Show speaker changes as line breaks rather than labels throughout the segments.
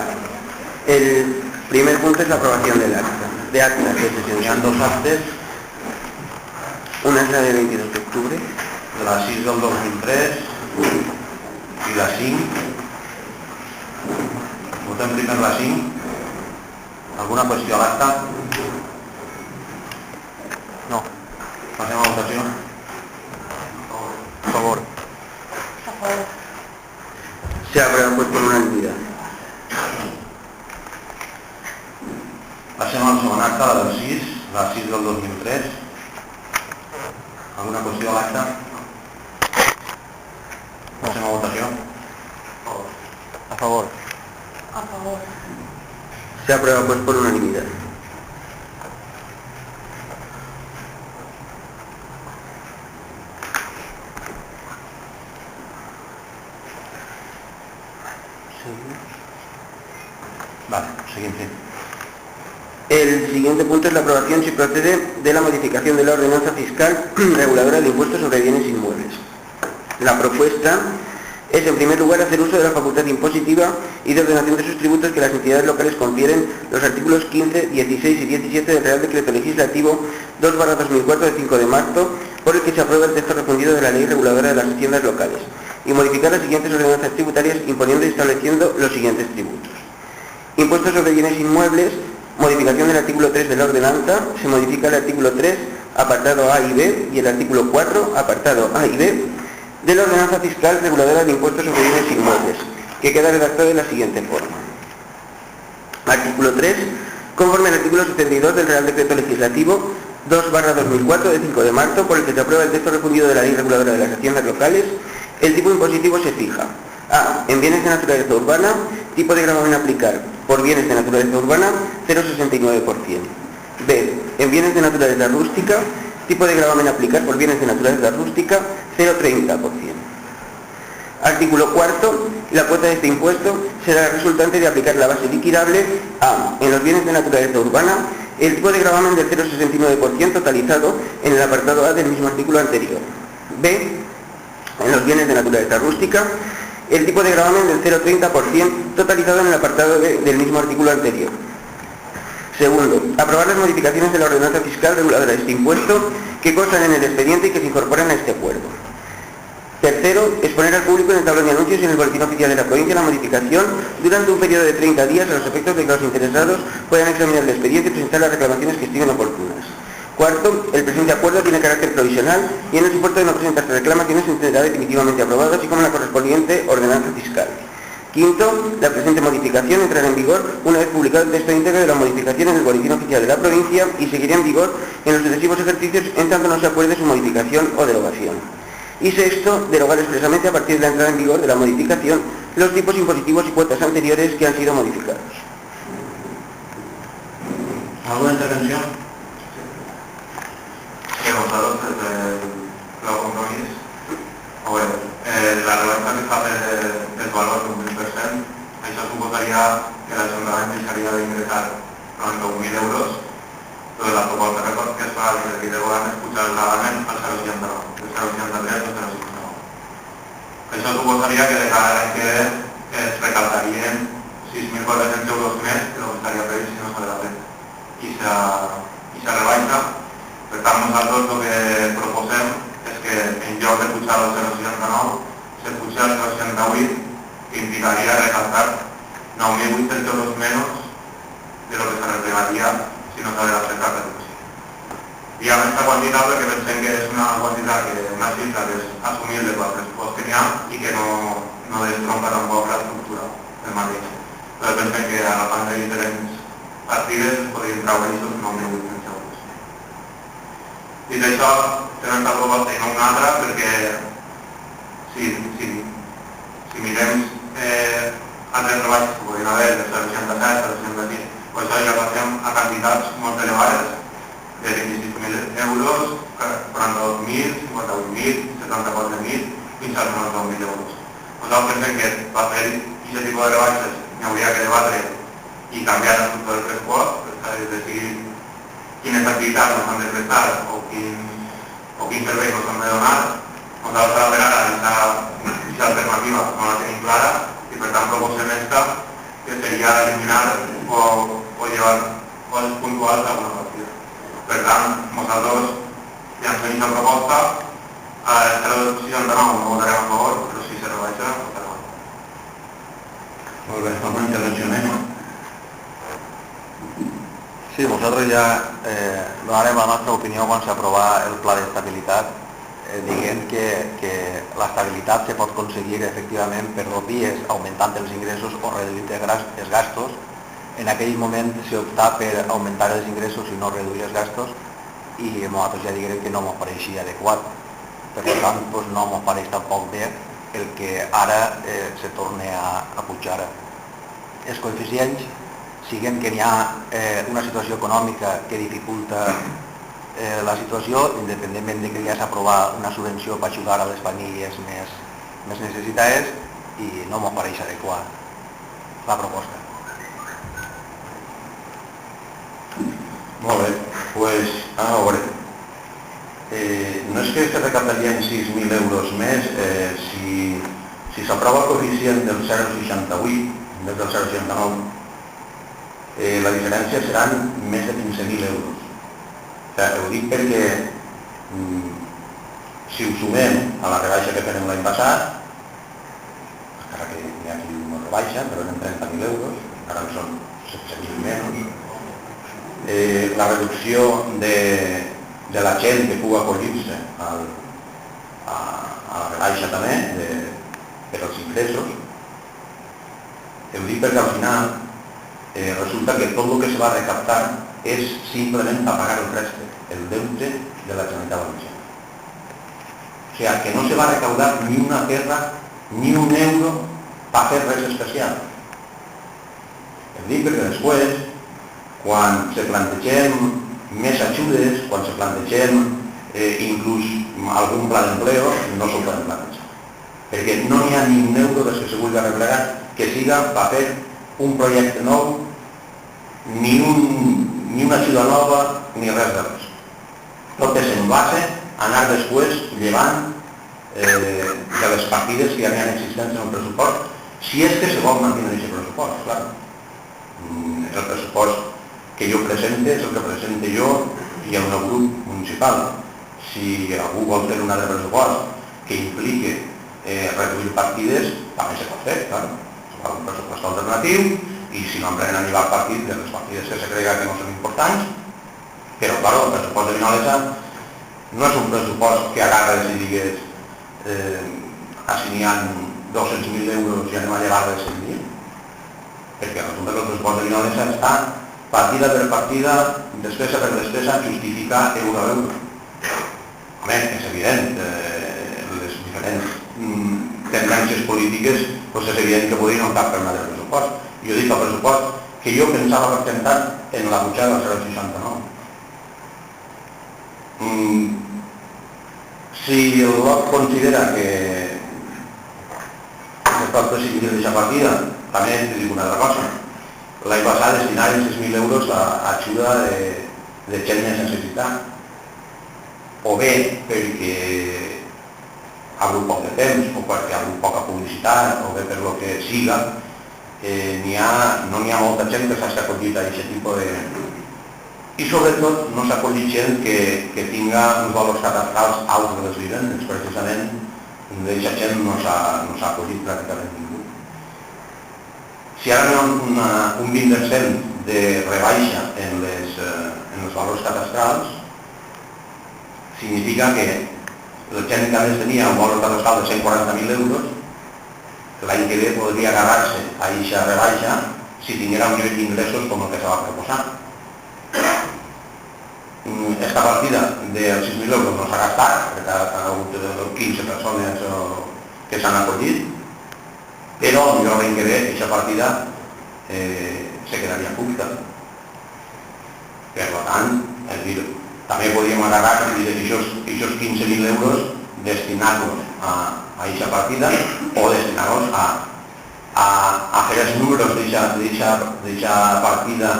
Vale. El primer punto es la aprobación del acta. De actas de sesión.
Hi ha dos actes,
Una es la del 22 de octubre.
la 6 del 2003 i la 5. Votem primer la 5. Alguna qüestió a l'acte? No. Passem a votació. A favor.
Se aprueba pues por unanimidad.
Passem al segon acte, la del 6, la 6 del 2003. Alguna qüestió a l'acte? Passem a votació. A favor.
A favor.
Se aprueba pues por unanimidad.
Vale, seguim, sí.
El siguiente punto es la aprobación, si procede, de la modificación de la ordenanza fiscal reguladora del impuesto sobre bienes inmuebles. La propuesta es, en primer lugar, hacer uso de la facultad impositiva y de ordenación de sus tributos que las entidades locales confieren los artículos 15, 16 y 17 del Real Decreto Legislativo 2/2004 de 5 de marzo, por el que se aprueba el texto refundido de la Ley Reguladora de las Haciendas Locales, y modificar las siguientes ordenanzas tributarias imponiendo y estableciendo los siguientes tributos. Impuestos sobre bienes inmuebles. Modificación del artículo 3 de la ordenanza. Se modifica el artículo 3, apartado A y B, y el artículo 4, apartado A y B, de la ordenanza fiscal reguladora del impuesto sobre bienes inmuebles, que queda redactado de la siguiente forma. Artículo 3. Conforme al artículo 72 del Real Decreto Legislativo 2/2004 de 5 de marzo, por el que se aprueba el texto refundido de la Ley Reguladora de las Haciendas Locales, el tipo impositivo se fija: A. En bienes de naturaleza urbana, tipo de gravamen a aplicar por bienes de naturaleza urbana, 0,69%. B. En bienes de naturaleza rústica, tipo de gravamen a aplicar por bienes de naturaleza rústica, 0,30%. Artículo 4. La cuota de este impuesto será resultante de aplicar la base liquidable a, en los bienes de naturaleza urbana, el tipo de gravamen del 0,69% totalizado en el apartado A del mismo artículo anterior. B. En los bienes de naturaleza rústica, el tipo de gravamen del 0,30% totalizado en el apartado B del mismo artículo anterior. Segundo, aprobar las modificaciones de la ordenanza fiscal reguladora de este impuesto que constan en el expediente y que se incorporan a este acuerdo. Tercero, exponer al público en el tablón de anuncios y en el boletín oficial de la provincia la modificación durante un periodo de 30 días a los efectos de que los interesados puedan examinar el expediente y presentar las reclamaciones que estimen oportunas. Cuarto, el presente acuerdo tiene carácter provisional y en el supuesto de no presentarse reclamaciones será definitivamente aprobado, así como la correspondiente ordenanza fiscal. Quinto, la presente modificación entrará en vigor una vez publicado el texto íntegro de la modificación en el boletín oficial de la provincia y seguirá en vigor en los sucesivos ejercicios en tanto no se acuerde su modificación o derogación. Y sexto, derogar expresamente a partir de la entrada en vigor de la modificación los tipos impositivos y cuotas anteriores que han sido modificados.
¿Alguna intervención? Sí, vosaltres, desde el compromís. A veure, la rebaixa que fa del valor d'un 20%, això suposaria que l'Ajuntament deixaria d'ingressar 91.000 euros, però la proposta que es fa des del govern és pujar el gravamen al 0,69, del 0,63 al 0,69. Això suposaria que de cada any que es recaptarien 6.400 euros més que el que estaria previst si no s'ha de fer. I se rebaixa. Per tant, nosaltres el que proposem és que en lloc de pujar al 0,69 se puja al 0,68, que implicaria recaptar 9.800 euros menos de lo que se replegaria si no s'ha de fer cap reducció. I amb aquesta quantitat perquè pensem que és una quantitat, una xifra que és assumible pel pressupost que n'hi ha i que no destronca tampoc l'estructura del mateix. Però pensem que agafant de diferents partides es podrien treure aquests 9.800 euros. Dit això, tenen la proposta i no una altra perquè si mirem altres rebaixes que podrien haver de 0,67, 0,65, pues això ja passem a quantitats molt elevades de 26.000 euros, 42.000, 58.000, 74.000, fins als 99.000 euros. Nosaltres pensem que per fer aquest tipus de rebaixes n'hi hauria que debatre i canviar l'estructura del pressupost, per decidir quines activitats nos han de prestar o quins serveis nos han de donar. Nosaltres a la vegada aquesta alternativa no la tenim clara i per tant proposem esta que seria eliminar o llevar coses puntuals a una partida. Per tant, nosaltres llancem aquesta proposta, el 069 no votarem a favor, però si se rebaixa, votarem a favor.
Molt bé, alguna intervenció més?
Sí, nosaltres ja donarem la nostra opinió quan s'aprova el pla d'estabilitat, dient que l'estabilitat se pot aconseguir efectivament per dos vies, augmentant els ingressos o reduint els gastos. En aquell moment s'optà per augmentar els ingressos i no reduir els gastos, i nosaltres ja diguem que no ens pareixia adequat. Per tant, no ens pareix tampoc bé el que ara se torni a pujar. Els coeficients, siguem que hi ha una situació econòmica que dificulta la situació, independentment de que ja s'ha aprovat una subvenció per ajudar a les famílies més necessitades, i no ens pareix adequat la proposta.
Molt bé, doncs a veure, no és que se recaptarien 6.000 euros més si s'aprova el coeficient del 0,68 en vez del 0,69, la diferència seran més de 15.000 euros. Ho dic perquè si ho sumem a la rebaixa que fem l'any passat, encara que hi ha aquí una rebaixa, però eren 30.000 euros, encara en són 16.000 menys, la reducció de la gent que pugui acollir-se a la rebaixa també per als ingressos. Ho dic perquè al final resulta que tot el que se va recaptar és simplement a pagar el préstec, el deute de la Generalitat Valenciana. O sigui, que no se va recaudar ni una perra, ni un euro per fer res especial. Ho dic perquè després, quan se plantegem més ajudes, quan se plantegem inclús algun pla d'empleo, no se'l poden plantejar. Perquè no hi ha ni un euro des que se vulgui arreplegar que siga per fer un projecte nou, ni una ajuda nova, ni res de res. Tot és en base a anar després llevant de les partides que ja n'hi ha existents en el pressupost, si és que se vol mantenir aquest pressupost, clar. És el pressupost que jo presente, és el que presente jo i el meu grup municipal. Si algú vol fer un altre pressupost que implique reduir partides, també se pot fer, clar. Un pressupost alternatiu, i si no emprenen a llevar partit de les partides que se crega que no són importants, però clar, el pressupost de Vinalesa no és un pressupost que agarres i digues si n'hi ha 200.000 euros i anem a llevar-les 100.000, perquè resulta que el pressupost de Vinalesa està partida per partida, despesa per despesa, justificar euro a euro. Home, és evident, les diferents tendències polítiques, és evident que podrien optar per un altre pressupost. Jo dic el pressupost que jo pensava presentar en la pujada del 0,69. Si el bloc considera que es pot prescindir d'aquesta partida, també dic una altra cosa. L'any passat destinaren 6.000 euros a ajuda de gent més necessitat, o bé perquè ha hagut poc de temps, o perquè ha hagut poca publicitat, o bé per lo que siga, no n'hi ha molta gent que s'ha acollit a aquest tipus de... I sobretot no s'ha acollit gent que tinga uns valors catastrals alts de les vivendes, precisament d'aquesta gent no s'ha acollit pràcticament ningú. Si ara hi ha un 20% de rebaixa en els valors catastrals, significa que la gent que a més tenia un valor catastral de 140.000 euros, l'any que ve podria agarrar-se a aquesta rebaixa si tinguera un nivell d'ingressos com el que se va proposar. Esta partida dels 6.000 euros no s'ha gastat, perquè ha hagut 15 persones que s'han acollit, però l'any que ve aquesta partida se quedaria curta. Per tant, també podríem agarrar aquests 15.000 euros, destinar-los a aquesta partida o destinar-los a fer els números d'aquesta partida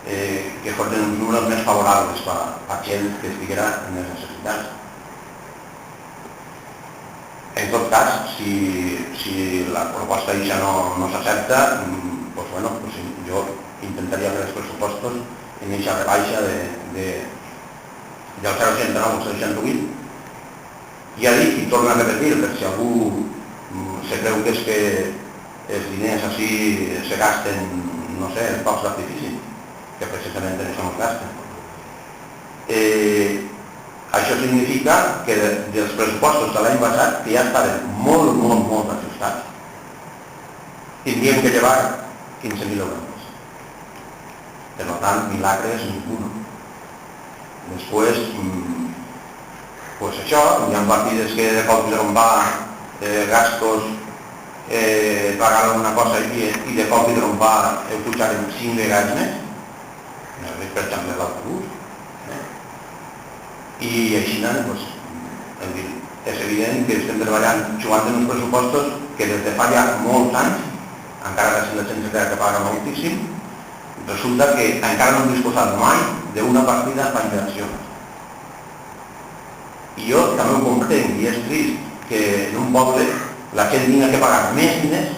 que fossin uns números més favorables per a gent que estiguera en les necessitats. En tot cas, si la proposta no s'accepta, bueno, pues jo intentaria fer els pressupostos en aquesta rebaixa del 0,69 al 0,68. Ja dic, i torno a repetir, per si algú se creu que és que els diners així se gasten, no sé, en focs d'artifici, que precisament en això no es gasten. Això significa que dels pressupostos de l'any passat, que ja estaven molt ajustats, tindrien que llevar 15.000 euros més. Per tant, milagres ninguno. Després, pues això, hi ha partides que de cop i va gastos pagar una cosa i de cop i va pujar en 5 vegades més, per exemple l'autobús. I així, doncs, és evident que estem treballant jugant en uns pressupostos que des de fa ja molts anys, encara que la gent se creu que paga moltíssim, resulta que encara no hem disposat mai d'una partida per inversions. I jo també ho comprenc, i és trist que en un poble la gent tingui que pagar més diners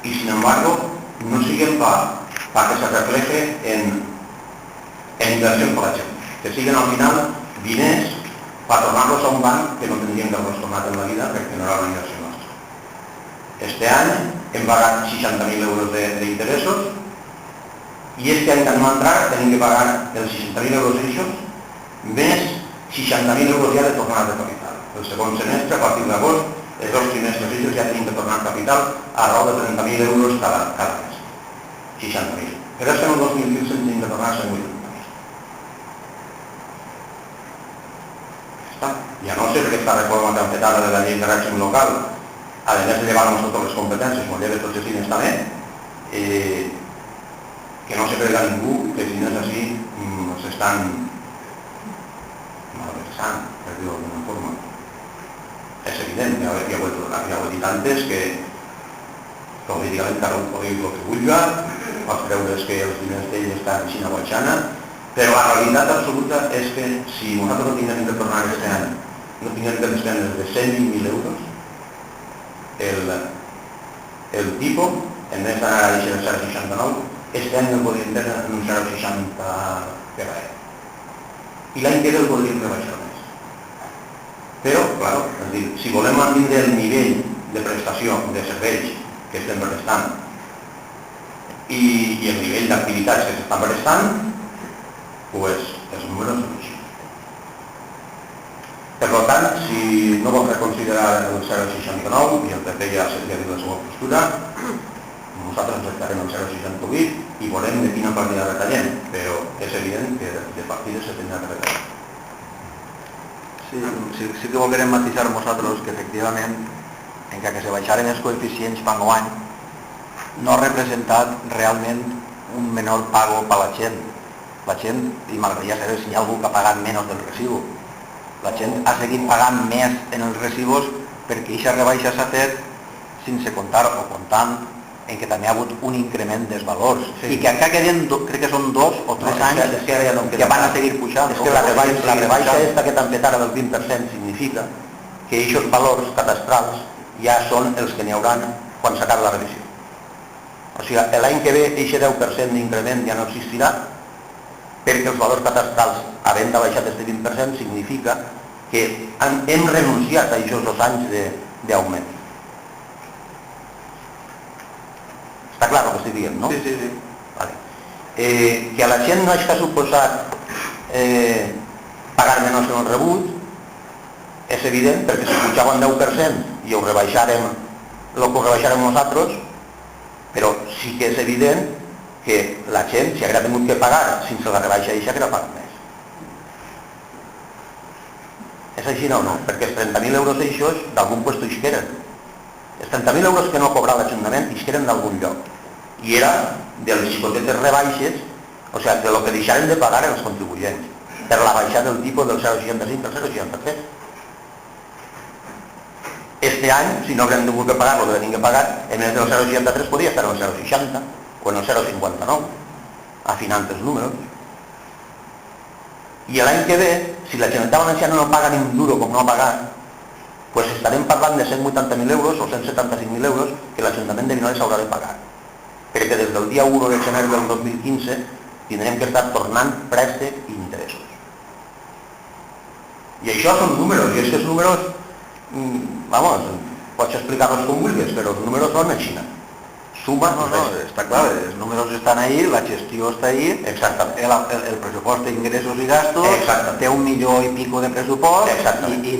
i, sin embargo, no siguin para que se refleje en inversió per la gent, que siguin al final diners per tornar-los a un banc que no tindrien que haver-los tornat en la vida perquè no era una inversió nostra. Este any hem pagat 60.000 euros d'interessos i este any que anem a entrar tenim que pagar els 60.000 euros d'aixos més 60.000 euros ja de tornada de capital. El segon semestre, a partir d'agost, els dos trimestres d'aixos ja tenim que tornar capital a raó de 30.000 euros cada mes. 60.000. Però és que en el 2015 tenim que tornar a 180.000. Ja no sé per aquesta reforma tan fetada de la llei de règim local, a més de llevar-nos totes les competències, com lleva tots els diners també, que no se crega ningú que els diners així s'estan malversant, per dir-ho d'alguna forma. És evident, ja ho he dit antes, que lògicament cada un pot dir el que vulgui, pot creure que els diners d'ell estan així a baixana, però la realitat absoluta és que si nosaltres no tinguem que tornar aquest any, no tinguem que despendre de 120.000 euros, el tipus, en vez d'anar a deixar el 0,69, este any el podríem tenir en un 0,60 per any. I l'any que ve el podríem rebaixar més. Però, clar, és dir, si volem mantenir el nivell de prestació de serveis que estem prestant i el nivell d'activitats que s'estan prestant, doncs els números són així. Per tant, si no vol reconsiderar el 0,69, i el PP ja s'ha dit la seva postura, nosaltres ens estarem al 0,68 i veurem de quina partida retallem, però és evident que de partides se tindrà que retallar.
Sí que volverem matisar nosaltres que efectivament, encara que se baixaren els coeficients fa 9 anys, no ha representat realment un menor pago per la gent. La gent, i m'agradaria saber si hi ha algú que ha pagat menys del recibo. La gent ha seguit pagant més en els recibos perquè aquesta rebaixa s'ha fet sense comptar o comptant en que també ha hagut un increment dels valors. Sí. I que encara queden, crec que són 2 o 3 anys que van a seguir pujant.
És que la rebaixa aquesta que t'han fet ara del 20% significa que aquests valors cadastrals ja són els que n'hi hauran quan s'acabi la revisió. O sigui, l'any que ve aquest 10% d'increment ja no existirà perquè els valors cadastrals, havent baixat aquest 20%, significa que hem renunciat a aquests 2 anys d'augment. Està clar el que estic dient, no?
Sí.
Vale. Que a la gent no hagi suposat pagar menys en el rebut, és evident, perquè si pujava un 10% i ho rebaixarem el que ho rebaixarem nosaltres, però sí que és evident que la gent, si haguera tingut que pagar sense la rebaixa d'això, haguera pagat més. És així o no? Perquè els 30.000 euros d'aixòs d'algun lloc isqueren. Els 30.000 euros que no cobra l'Ajuntament isqueren d'algun lloc. I era de les xicotetes rebaixes, o sigui, de lo que deixaren de pagar els contribuents, per la baixada del tipus del 0,65 al 0,63. Este any, si no haguem tingut que pagar el que tenim que pagar, en el del 0,63 podria estar en el 0,60 o en el 0,59, afinant els números. I l'any que ve, si la Generalitat Valenciana no paga ni un duro com no ha pagat, doncs estarem parlant de 180.000 euros o 175.000 euros que l'Ajuntament de Vinyoles haurà de pagar. perquè des del dia 1 de gener del 2015 tindrem que estar tornant préstec i interessos. I això són números, i aquests números, vamos, pots explicar-los com vulguis, però els números són així. Suma,
no, està clar, els números estan ahí, la gestió està ahí,
exactament.
El pressupost d'ingressos i gastos,
exactament.
té 1 milió i pico de pressupost, i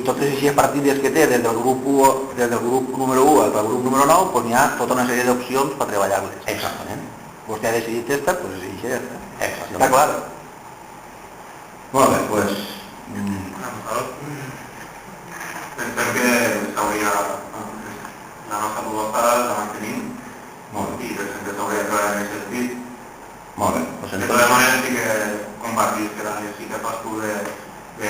totes aquestes partides que té des del grup número 1 al grup número 9, doncs hi ha tota una sèrie d'opcions per treballar-les.
Exactament.
Vostè ha decidit esta, doncs sí, ja està.
Exactament.
Està clar.
Molt bé, doncs...
Pensem que s'hauria... La nostra proposta la mantenim i pensem que s'hauria de treballar en aquest sentit.
Molt bé.
De totes maneres sí que compartís que sí que fas tu que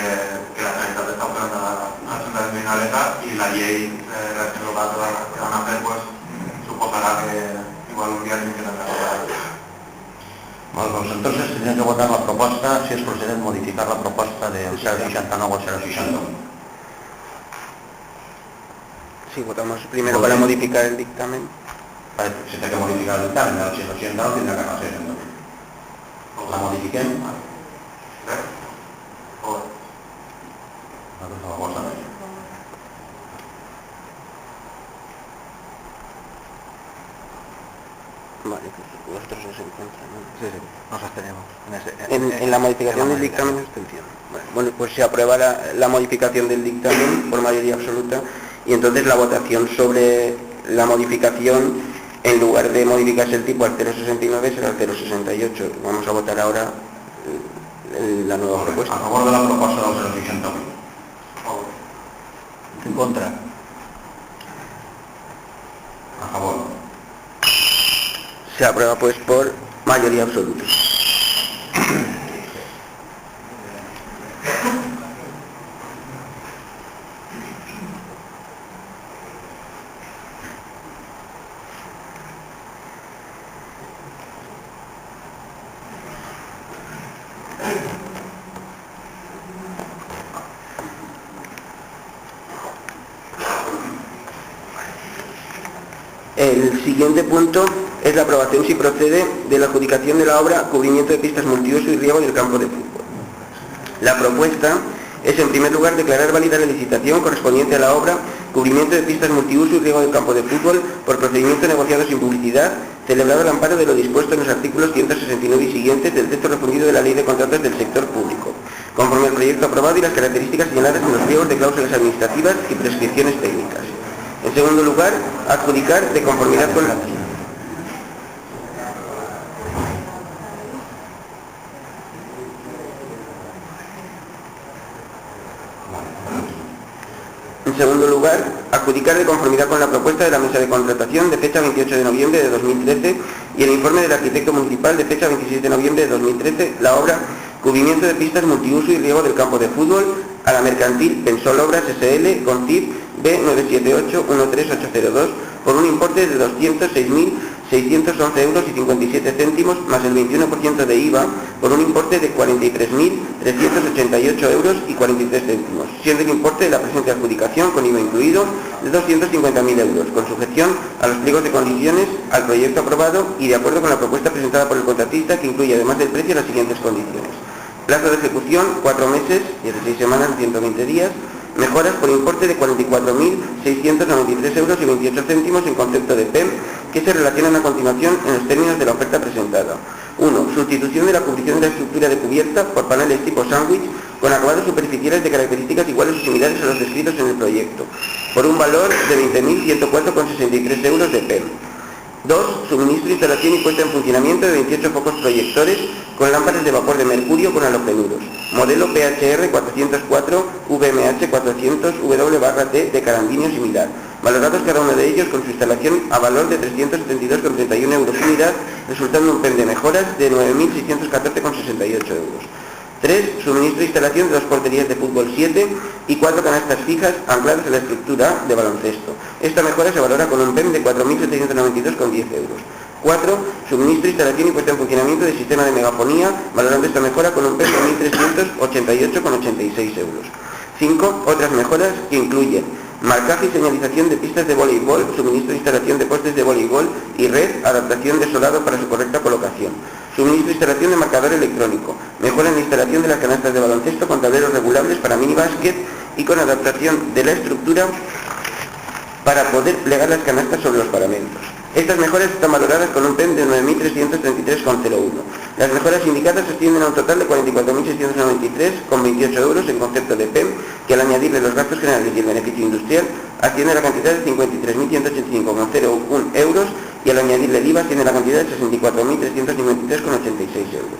la Generalitat està operant a l'Ajuntament de Vinaleta i la llei de l'acció local que van a fer suposarà que igual un dia tindrem que treballar.
Bueno, pues entonces tendrían que votar la propuesta, si es procedente modificar la propuesta del 069 al 061.
Sí, votamos primero para modificar el dictamen.
Vale, si tiene que modificar el dictamen, el 180 no tendrá que hacer entonces. La modifiquem.
Vale, pues vosotros os encuentran, ¿no?
Sí, nos abstenemos.
En la modificación del dictamen, abstención. Bueno, pues se aprueba la modificación del dictamen por mayoría absoluta y entonces la votación sobre la modificación, en lugar de modificarse el tipo al 069 será al 068. Vamos a votar ahora la nueva propuesta.
A favor de la propuesta del 061.
En contra.
A favor.
Se aprueba pues por mayoría absoluta. El siguiente punto es la aprobación, si procede, de la adjudicación de la obra cubrimiento de pistas multiuso y riego del campo de fútbol. La propuesta es, en primer lugar, declarar válida la licitación correspondiente a la obra cubrimiento de pistas multiuso y riego del campo de fútbol por procedimiento negociado sin publicidad, celebrado al amparo de lo dispuesto en los artículos 169 y siguientes del texto refundido de la Ley de Contratos del Sector Público, conforme al proyecto aprobado y las características señaladas en los pliegos de cláusulas administrativas y prescripciones técnicas. En segundo lugar, adjudicar de conformidad con la ley. En segundo lugar, adjudicar de conformidad con la propuesta de la mesa de contratación de fecha 28 de noviembre de 2013 y el informe del arquitecto municipal de fecha 26 de noviembre de 2013 la obra cubrimiento de pistas multiuso y riego del campo de fútbol a la mercantil Pensol Obras SL con CIF B978-13802 por un importe de 206.611 euros y 57 céntimos más el 21% de IVA por un importe de 43.388 euros y 43 céntimos, siendo el importe de la presente adjudicación con IVA incluido de 250.000 euros, con sujeción a los pliegos de condiciones al proyecto aprobado y de acuerdo con la propuesta presentada por el contratista, que incluye además del precio las siguientes condiciones. Plazo de ejecución 4 meses, 16 semanas, 120 días. Mejoras por importe de 44.693 euros y 28 céntimos en concepto de PEM, que se relacionan a continuación en los términos de la oferta presentada. 1. Sustitución de la cubrición de la estructura de cubierta por paneles tipo sándwich con acabados superficiales de características iguales o similares a los descritos en el proyecto, por un valor de 20.104,63 euros de PEM. 2. Suministro, instalación y puesta en funcionamiento de 28 focos proyectores con lámparas de vapor de mercurio con halogenuros. Modelo PHR 404 VMH 400 W/T de carandinio similar. Valorados cada uno de ellos con su instalación a valor de 372,31 euros unidad, resultando un PEM de mejoras de 9.614,68 euros. 3. Suministro e instalación de 2 porterías de fútbol 7 y 4 canastas fijas ancladas en la estructura de baloncesto. Esta mejora se valora con un PEM de 4.792,10 euros. 4. Suministro, instalación y puesta en funcionamiento del sistema de megafonía, valorando esta mejora con un PEM de 1.388,86 euros. 5. Otras mejoras que incluyen marcaje y señalización de pistas de voleibol, suministro e instalación de postes de voleibol y red, adaptación de solado para su correcta colocación, suministro e instalación de marcador electrónico, mejora en la instalación de las canastas de baloncesto con tableros regulables para minibásquet y con adaptación de la estructura para poder plegar las canastas sobre los paramentos. Estas mejoras están valoradas con un PEM de 9.333,01. Las mejoras indicadas se ascienden a un total de 44.693,28 euros en concepto de PEM, que al añadirle los gastos generales y el beneficio industrial asciende a la cantidad de 53.185,01 euros y al añadirle el IVA asciende a la cantidad de 64.353,86 euros.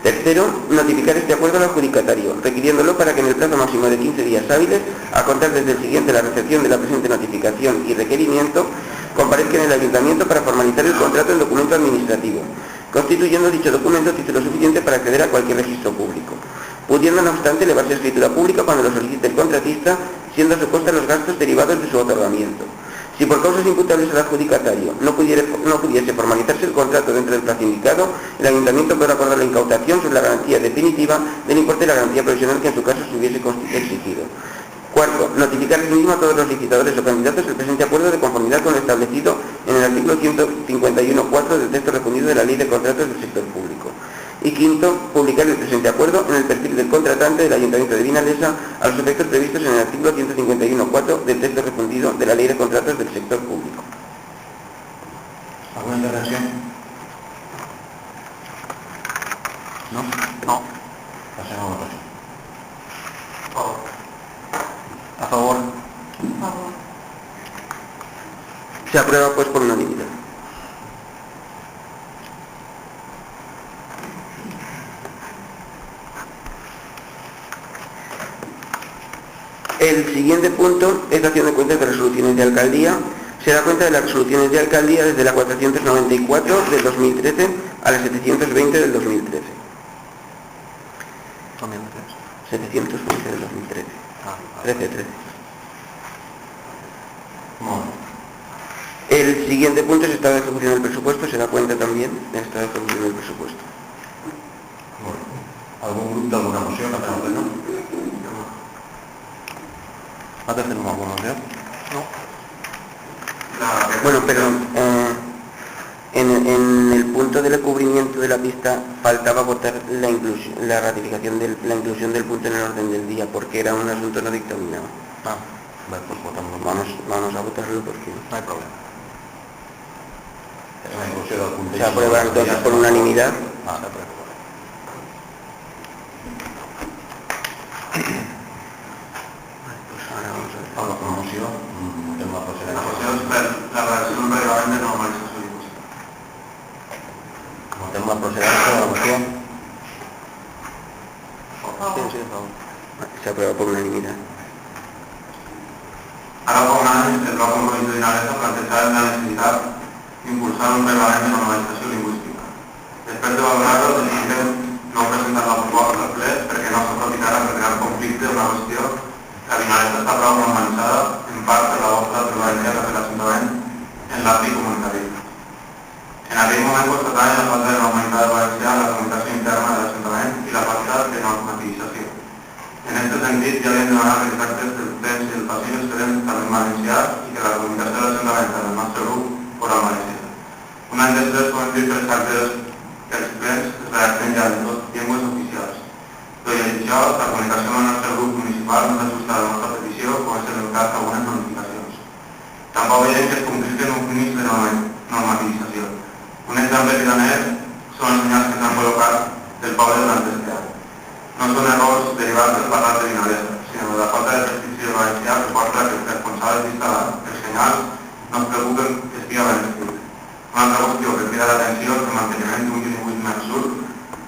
Tercero, notificar este acuerdo al adjudicatario, requiriéndolo para que en el plazo máximo de 15 días hábiles, a contar desde el siguiente la recepción de la presente notificación y requerimiento, comparezca en el ayuntamiento para formalizar el contrato en documento administrativo, constituyendo dicho documento título suficiente para acceder a cualquier registro público, pudiendo no obstante elevarse a escritura pública cuando lo solicite el contratista, siendo a su costa los gastos derivados de su otorgamiento. Si por causas imputables al adjudicatario no pudiese formalizarse el contrato dentro del plazo indicado, el ayuntamiento podrá acordar la incautación sobre la garantía definitiva del importe de la garantía provisional que en su caso se hubiese exigido. Cuarto, notificar el mismo a todos los licitadores o candidatos el presente acuerdo de conformidad con lo establecido en el artículo 151.4 del texto refundido de la Ley de Contratos del Sector Público. Y quinto, publicar el presente acuerdo en el perfil del contratante del Ayuntamiento de Vinalesa a los efectos previstos en el artículo 151.4 del texto refundido de la Ley de Contratos del Sector Público.
¿Alguna intervención? ¿No?
No.
Pasemos a votación.
A favor.
Se aprueba pues por unanimidad. El siguiente punto es la acción de cuentas de resoluciones de alcaldía. Se da cuenta de las resoluciones de alcaldía desde la 494 del 2013 a la 720 del 2013.
También
720 del 2013. 13.
Bueno.
El siguiente punto es estado de ejecución del presupuesto. Se da cuenta también del estado de ejecución del presupuesto.
Bueno. ¿Algún grupo de alguna moción? ¿No tenemos pleno?
¿Va a tener alguna moción? No.
Bueno, perdón. En el punto del cubrimiento de la pista faltaba votar la ratificación de la inclusión del punto en el orden del día porque era un asunto no dictaminado.
Vale, pues votamos.
Vamos a votarlo porque
No hay problema.
Es la inclusión del punto.
se aprueba entonces por unanimidad.
No hay problema.
Pues ahora vamos a ver.
Para la promoción, tema
La
procedencia.
moció és per la redacció d'un reglament de normalització lingüística.
Como tema procedencia de la moción,
Sí, sí, a favor.
Se aprueba por unanimidad.
Ara fa un any, el bloc compromiso d'Inalesa plantejava la necessitat d'impulsar un reglament de normalització lingüística. Després de valorar-ho, decidirem no presentar la proposta al ple perquè no s'aprofitarà per crear conflicte una qüestió que a Vinalesa està prou normalitzada en part per la vostra prevalença de l'Ajuntament en l'àmbit comunitari. En aquell moment constatàvem la falta de normalitat de valencià en la comunicació interna de l'Ajuntament i la falta de normativització. En aquest sentit, ja li hem demanat que els actes del temps i el passiu es queden també en valencià i que la comunicació de l'Ajuntament del nostre grup fos en valencià. Un any després podem dir que els actes dels plens es redacten ja en dues llengües oficials. Tot i això, la comunicació del nostre grup municipal no s'ajusta a la nostra petició, com és el cas d'algunes notificacions. Tampoc veiem que es compleixen un límit de normativització. Un exemple cridaner són els senyals que s'han col·locat del poble durant aquest any. No són errors derivats del parlat de Vinalesa, sinó de la falta de prescripció valencià que porta que els responsables d'instal·lar els senyals no es preocupen que estigui ben escrit. Una altra qüestió que crida l'atenció és el manteniment d'un bilingüisme absurd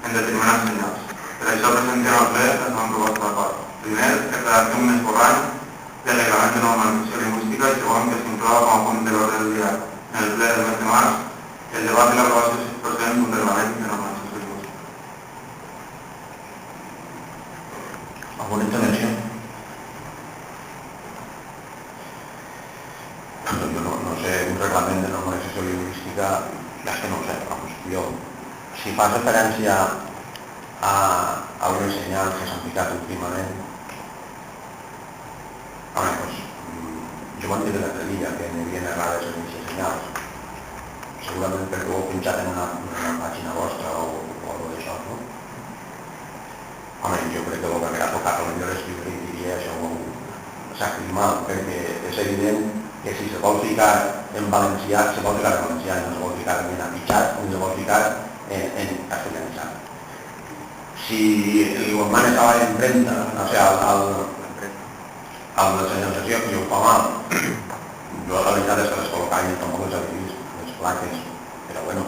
en determinats senyals. Per això presentem al ple la segona proposta d'acord. Primer, que redacti un esborrany del reglament de normalització lingüística i segon, que s'incloua com a punt de l'ordre del dia en el ple del mes de març el debat i l'aprovació si es procedent d'un reglament de normalització lingüística.
¿alguna intervención? Yo no sé, un reglamento de normalización lingüística, es que no ho sé, vamos, jo, si fas referència a unes senyals que s'han ficat últimament, home, doncs, Jo ho entenc de l'altre dia, que n'hi havia errades en aquests senyals. Segurament perquè ho heu penjat en una pàgina vostra o alguna d'això, no? Home, jo crec que el que m'ha tocat potser escriure i diria això s'ha mal, perquè és evident que si se vol ficar en valencià, se vol ficar en valencià i no se vol ficar en apitxat, o se vol ficar en castellanitzat. Si l'Igualman estava en impremta, no sé, amb la senyalització, que jo ho fa mal, jo la veritat és que les col·locava tampoc les havia vist, les plaques, però bueno,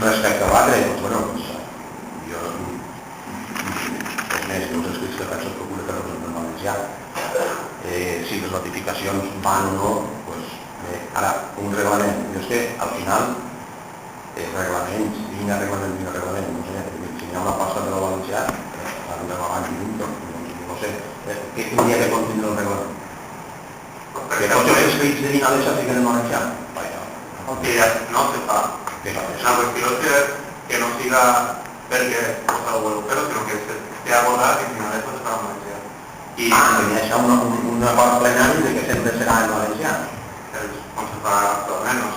respecte a l'altre, doncs bueno, jo, és més, jo els escrits que faig els procuro que representen en valencià. Si les notificacions van o no, doncs bé, ara, un reglament, jo és que al final reglaments, vinga reglament, no sé, si hi ha una pasta de la valencià, la d'un reglament i d'un, no sé, què hauria de contindre el reglament? Que tots els escrits de Vinalesa fiquen en valencià?
Que ja no se fa. La qüestió és que no siga perquè posa el però sinó que s'ha abordat i Vinalesa se fa en valencià.
I deixar un acord plenari de que sempre serà en valencià.
Com se fa actualment, no?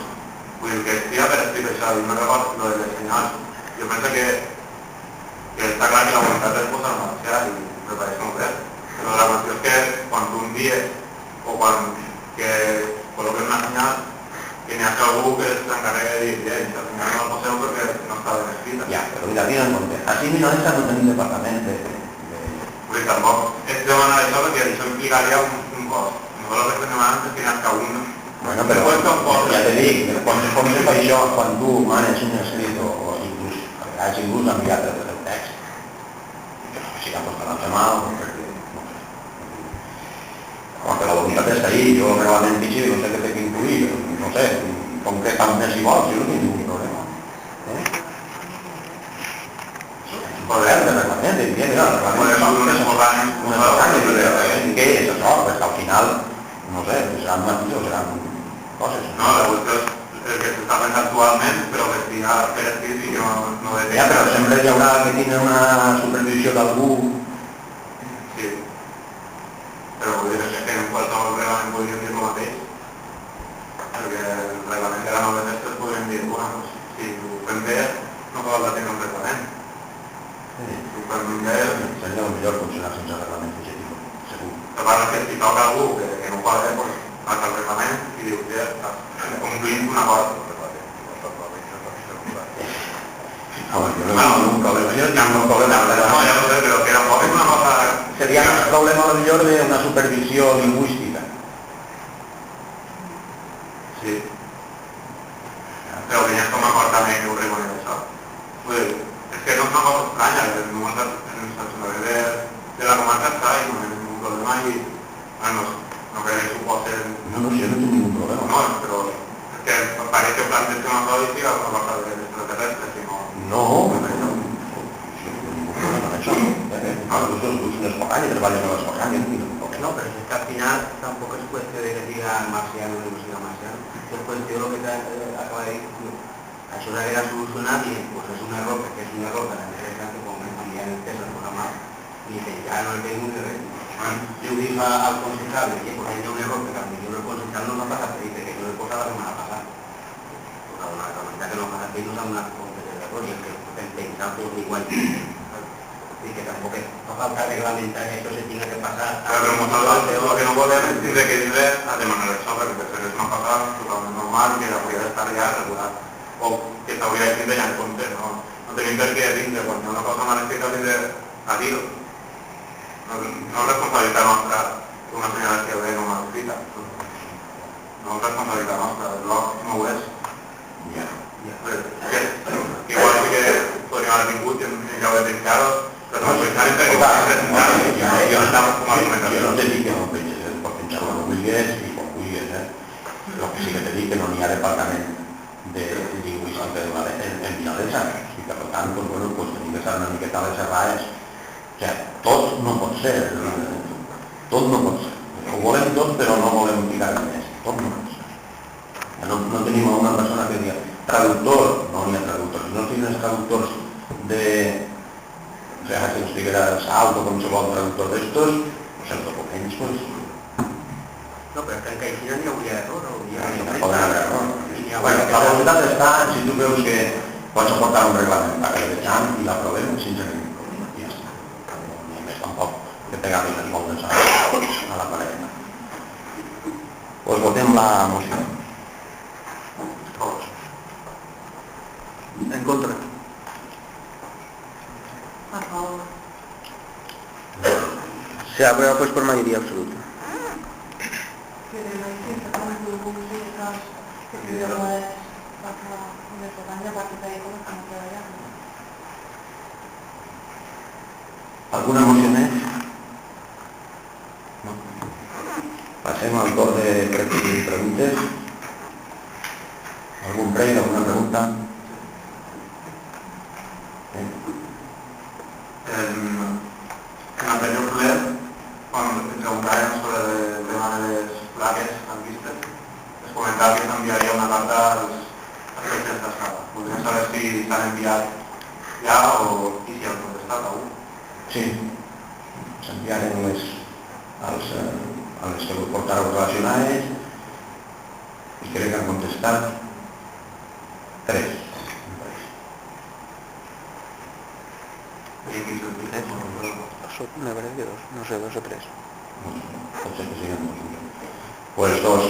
Vull dir que estigui per escrit això, i no record lo de les senyals. Jo penso que està clar que la voluntat és posar en valencià i me pareix molt bé. Però la qüestió és que quan tu envies o quan que col·loques una senyal, que n'hi ha algú que s'encarrega de dir, la senyal no la poseu perquè no està ben escrita.
Ja, però mira, tira en compte. Així Vinalesa no tenim departament de...
Vull dir, tampoc és demanar això perquè això implicaria un cost. Nosaltres el que estem demanant és que n'hi ha cada un.
Bueno, però ja te dic, quan se fa això, quan tu manes un escrit o inclús, a vegades inclús enviat el text, que si que pot anar mal, perquè, no sé. Quan la voluntat està ahí, jo realment dic, no sé què té que incluir, no sé, concretament si vols, jo no tinc ningú problema. Poder de reglament, evident, el reglament què és això? Perquè al final, no sé, seran matisos, seran coses.
No, la qüestió és el que s'està fent actualment, però que estigui per escrit i que no depèn.
Ja, però sempre hi haurà que tindre una supervisió d'algú.
Sí. Però vull dir que en qualsevol reglament podríem dir el mateix. Perquè el reglament de la nova festes podríem dir, bueno, si ho fem bé, no cal tenir un reglament.
Seria el millor funcionar sense reglament objectiu, segur.
A part que si toca algú que no ho fa bé, doncs passa el reglament i diu que complint un acord.
Jo no tinc un problema, jo no tinc un problema.
No, ja ho sé, però que tampoc és una cosa...
Seria un problema millor d'una supervisió lingüística.
Sí. Però que ja és com a acord també que ho reconeix això. Vull dir, és que no és una cosa estranya, el número de la comarca està i no hi ha ningú problema i bueno, no crec que suposen...
No, jo no tinc ningú problema.
No, però és que pareix que planteja una cosa i siga una cosa d'extraterrestre, si no...
No, jo no tinc ningú problema amb això. Els grups no es pagan i treballen a les pagan, jo no tinc ningú problema.
No, pero es que al final tampoco es cuestión de que diga marciano o no siga marciano. Es cuestión lo que te acaba de decir. Això s'haguera solucionat i pues és un error, perquè és un error de la empresa que com envia el test al programar i que ja no el veiem ni res. Si ho dius al concejal que pues hi ha un error, perquè potser el concejal no l'ha passat, perquè que no el posa la setmana passada. Pues la veritat que no ha passat i no s'ha donat compte de l'error i el que el pensar tot igual. I que tampoc no falta reglamentar que això se tenga que passar.
Però nosaltres el que no podem és tindre que dir a demanar això, perquè és una cosa totalment normal que hauria d'estar ja regulat. O que s'hauria de tindre ja en compte, no tenim per què tindre, quan hi ha una cosa mal escrita tindre a dir-ho. No és responsabilitat nostra una senyalació bé no mal escrita. No és responsabilitat nostra, el blog no ho és. Igual que podríem haver vingut i ja ho he dit claro, però no pensar en que
jo no te dic que no penses, pots pensar quan vulguis i quan vulguis, el que sí que te dic que no n'hi ha departament de lingüística en Vinalesa i per tant, doncs, bueno, tenim que estar una miqueta a les errades. O sigui, tot no pot ser, tot no pot ser. Ho volem tot, però no volem ficar més, tot no pot ser. No tenim una persona que digui traductor, no n'hi ha traductors, no tenen traductors de... O sigui, que ens digueres auto, com se vol traductor d'estos, els documents, doncs,
No, però que en Caixina n'hi hauria error, no?
Poden haver error. Bueno, la voluntat està, si tu veus que pots aportar un reglament a que l'edecam i l'aprovem sense ningú problema. I ja està. No més tampoc que pegar-li les voltes a la paret. Pues votem la moció.
En contra.
A favor.
Se aprueba pues por mayoría absoluta.
Que de la izquierda con tu públicas que pidió más para una campaña partidaria como estamos trabajando.
Alguna moció més? No. Passem al torn de preguntes. Algun prec, alguna pregunta?
En l'anterior ple, quan preguntàvem sobre el tema de les plaques franquistes, es comentava que s'enviaria una carta als metges d'escala. Voldríem saber si s'han enviat ja o si han contestat algú.
Sí. S'enviaren a les portaveus relacionades i crec que han contestat 3.
Me parece que 2, no sé, 2 o 3.
Pot ser que siguin 2. Pues dos,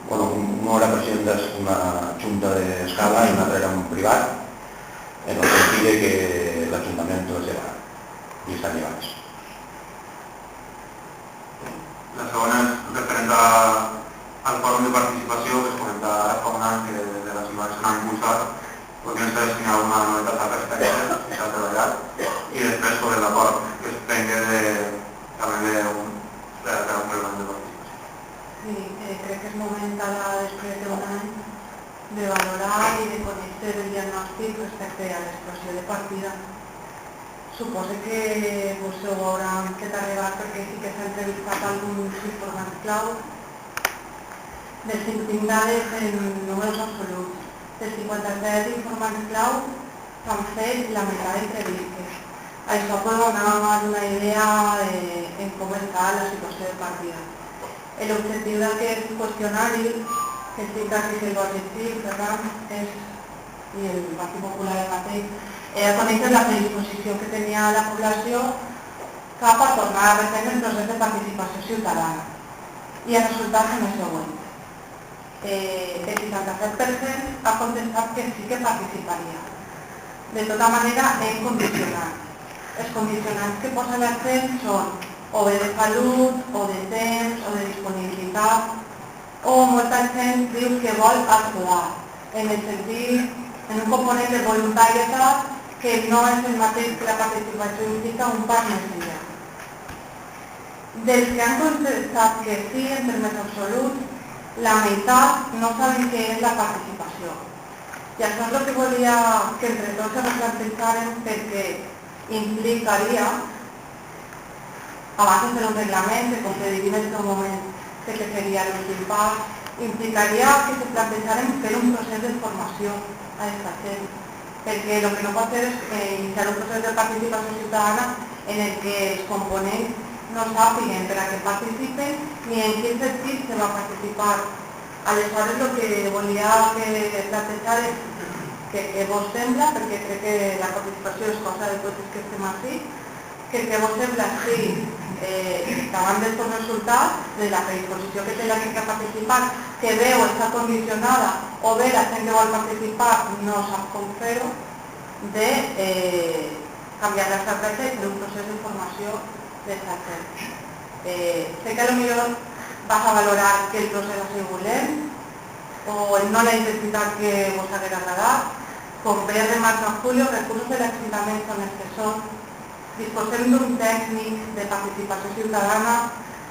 bueno, una era presidenta d'una junta d'escala i una altra era un privat, en el sentit de que l'Ajuntament les lleva i estan llevats.
La segona és referent al fòrum de participació que es comentava ara fa un any que de les imatges s'han impulsat. Podríem saber si hi ha alguna novetat al respecte, si s'ha treballat. I després sobre l'acord que es prengui també d'un programa de participació.
Sí, crec que és moment ara, després d'un any, de valorar i de conèixer el diagnòstic respecte a l'explosió de partida. Suposo que vos ho hauran fet arribar perquè sí que s'ha entrevistat alguns informants clau. Tinc dades en números absoluts. Dels 57 informants clau s'han fet la meitat d'entrevistes. Això pot donar una idea en com està la situació de partida. L'objectiu d'aquest qüestionari, que estic aquí si el vol llegir, per tant, i el Partit Popular el mateix, era conèixer la predisposició que tenia la població cap a tornar a reprendre el procés de participació ciutadana. I els resultats són els següents. El 57% ha contestat que sí que participaria. De tota manera, en condicionants. Els condicionants que posa l'accent són o bé de salut, o de temps, o de disponibilitat, o molta gent diu que vol actuar, en el sentit, en un component de voluntarietat que no és el mateix que la participació implica un pas més enllà. Dels que han contestat que sí en termes absoluts, la meitat no saben què és la participació. I això és el que volia que entre tots es replantejaren perquè implicaria, abans de fer un reglament, que com que vivim en aquest moment que seria l'últim pas, implicaria que se plantejaren fer un procés de formació a aquesta gent. Perquè el que no pot fer és iniciar un procés de participació ciutadana en el que els components no sàpiguen per a què participen ni en quin sentit se va participar. Aleshores, el que volia plantejar és que vos sembla, perquè crec que la participació és cosa de tots els que estem aquí, que vos sembla si davant d'estos resultats de la predisposició que té la gent que ha participat, que veu està condicionada o bé la gent que vol participar no sap com fer-ho, de canviar l'estratègia i fer un procés de formació d'aquesta gent. Sé que potser vas a valorar que el procés ha sigut lent o no la intensitat que vos haguera agradat. Com bé remarca Julio, els recursos de l'Ajuntament són els que són. Disposem d'un tècnic de participació ciutadana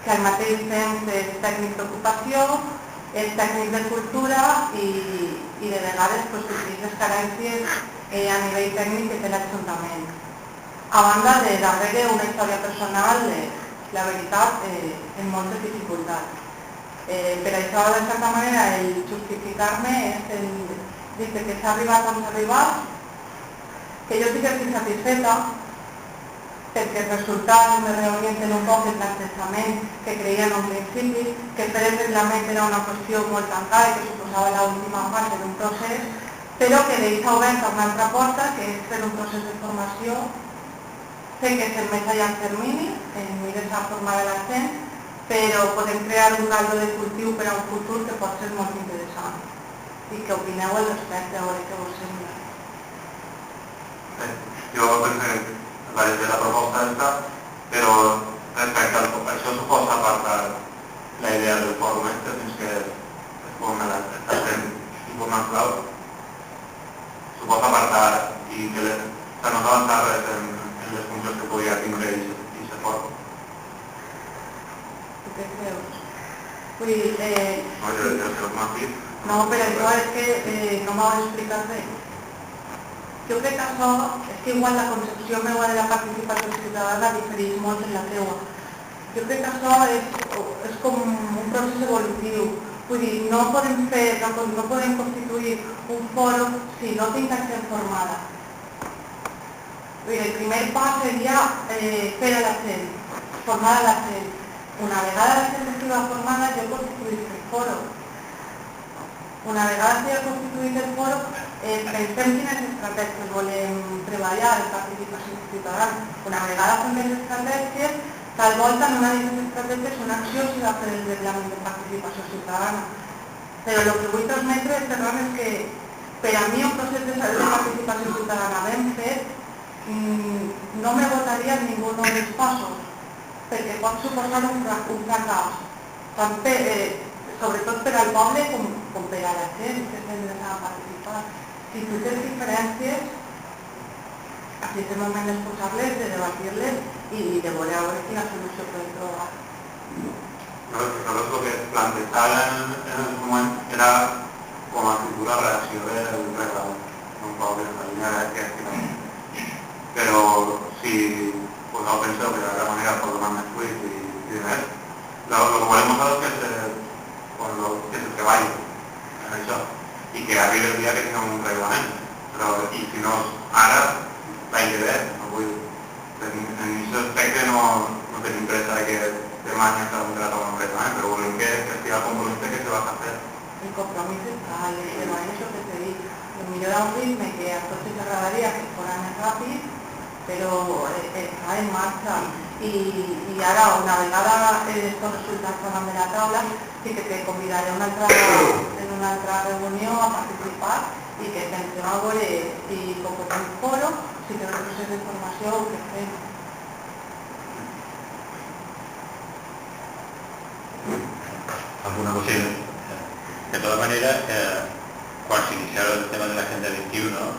que al mateix temps és tècnic d'ocupació, és tècnic de cultura i de vegades substituir les carències a nivell tècnic que té l'Ajuntament. A banda de darrere una història personal, la veritat, en moltes dificultats. Per això, de certa manera, el justificar-me és el dir que s'ha arribat on s'ha arribat, que jo sí que estic satisfeta, perquè els resultats me reorienten un poc el plantejament que creien en principi, que per el reglament era una qüestió molt tancada i que suposava l'última fase d'un procés, però que deixa oberta una altra porta, que és fer un procés de formació, sé que és el més a llarg termini, mires a formar la gent, però podem crear un caldo de cultiu per a un futur que pot ser molt interessant. I que opineu al respecte, a veure què us sembla.
Jo pensé que la proposta està, però respecte a això suposa apartar la idea del fòrum fins que es forma està sent informat clau, suposa apartar i que no s'avançar res en les funcions que podria tindre i ser fòrum.
Tu què creus? Vull dir,
No, jo crec que m'ha dit.
no, però això és que no m'ho has explicat bé. Jo crec que això, és que igual la concepció meva de la participació ciutadana difereix molt en la teua. Jo crec que això és com un procés evolutiu. Vull dir, no podem constituir un fòrum si no tinc gent formada. Vull dir, el primer pas seria fer a la gent, formar a la gent. Una vegada la gent estigui formada, jo constituïsc el fòrum. Una vegada s'ha constituït el fòrum, pensem quines estratègies volem treballar en participació ciutadana. Una vegada fem les estratègies, tal volta en una d'aquestes estratègies una acció s'ha de fer el reglament de participació ciutadana. Però el que vull transmetre, Ferran, és que per a mi un procés de participació ciutadana ben fet no me votaria en ningú dels passos, perquè pot suposar un fracàs, sobretot per al poble com per a la gent que s'ha de participar. Si tu tens diferències, aquí és el moment d'exposar-les, de debatir-les i de veure quina solució podem trobar.
Nosaltres el que plantejaven en el moment era com a futura reacció del reglament, un poc en la línia d'aquest. Però si no penseu que de la manera pot donar més fruit i més, el que volem nosaltres que se treballi en això i que arribi el dia que tinguem un reglament. I si no ara, l'any que ve, en aquest aspecte no tenim pressa que demà ja s'ha de trobar un reglament, però volem que estigui el compromís que se va a fer.
El compromís està, i el treball és el que t'he dit. Potser un ritme que a tots ens agradaria que fos més ràpid, però està en marxa. I ara, una vegada aquests resultats davant de la taula, sí que te convidaré en una altra reunió a participar i que pensem a veure si convoquem fòrum, si té un procés de formació o què fem.
Alguna cosa? De tota manera, quan s'iniciava el tema de l'Agenda 21,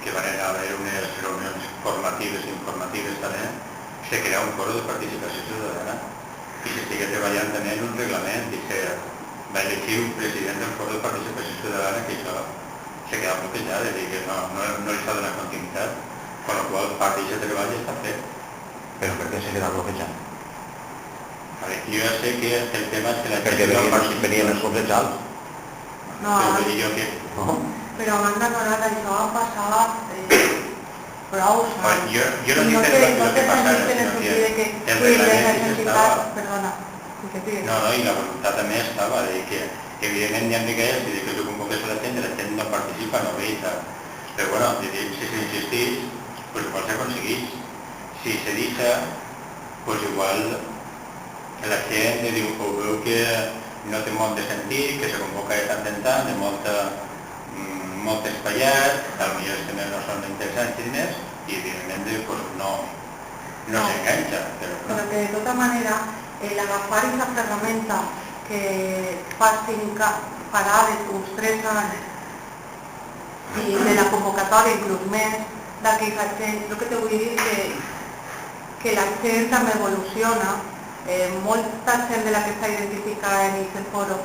que van haver unes reunions formatives i informatives també, se crea un foro de participació ciutadana i s'estiga treballant també en un reglament i se va elegir un president del foro de participació ciutadana que això se queda bloquejat, és a dir, que no li s'ha donat continuïtat, amb la qual part d'aquest treball està fet. Però per què se queda bloquejat? A veure, jo ja sé que el tema és que la gent... Perquè venien els bloquejats.
No, però abans d'acabar això ha passat prou.
Jo no dic el que passa, sinó que el reglament estava...
Perdona,
no, i la voluntat també estava de que evidentment hi ha d'aquells i que tu convoques a la gent no participa, no ve i tal. Però bueno, si s'insistís, doncs igual s'aconsegueix. Si se deixa, doncs igual la gent diu o veu que no té molt de sentit, que se convoca de tant en tant, de molt espaiat, potser els temes no són interessants i més, i evidentment no s'enganxa.
Però que de tota manera, l'agafar aquesta ferramenta que farà uns 3 anys i de la convocatòria inclús més d'aquella gent, el que te vull dir és que la gent també evoluciona. Molta gent de la que està identificada en aquest foro